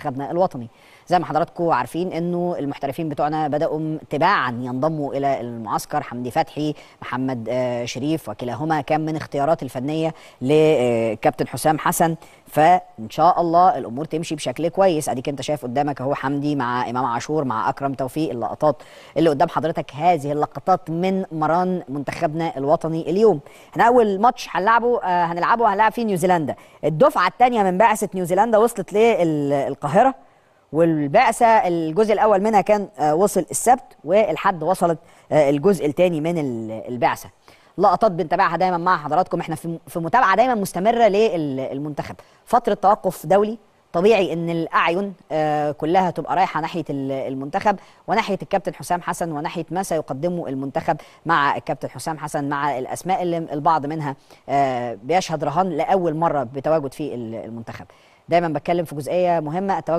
منتخبنا الوطني. زي ما حضراتكم عارفين انه المحترفين بتوعنا بداوا تباعا ينضموا الى المعسكر. حمدي فتحي، محمد شريف، وكلاهما كان من اختيارات الفنيه لكابتن حسام حسن. فان شاء الله الامور تمشي بشكل كويس. اديك انت شايف قدامك اهو حمدي مع امام عاشور مع اكرم توفيق. اللقطات اللي قدام حضرتك هذه اللقطات من مران منتخبنا الوطني اليوم. احنا اول ماتش هنلعبه فيه نيوزيلندا. الدفعه الثانيه من بعثه نيوزيلندا وصلت للقاهره، والبعثه الجزء الاول منها كان وصل السبت، والحد وصلت الجزء الثاني من البعثه. لقطات بنتابعها دايما مع حضراتكم. احنا في متابعه دايما مستمره للمنتخب. فتره توقف دولي، طبيعي ان الاعين كلها تبقى رايحه ناحيه المنتخب وناحيه الكابتن حسام حسن وناحيه ما سيقدمه المنتخب مع الكابتن حسام حسن، مع الاسماء اللي البعض منها بيشهد رهان لاول مره بتواجد في المنتخب. دايما بتكلم في جزئيه مهمه،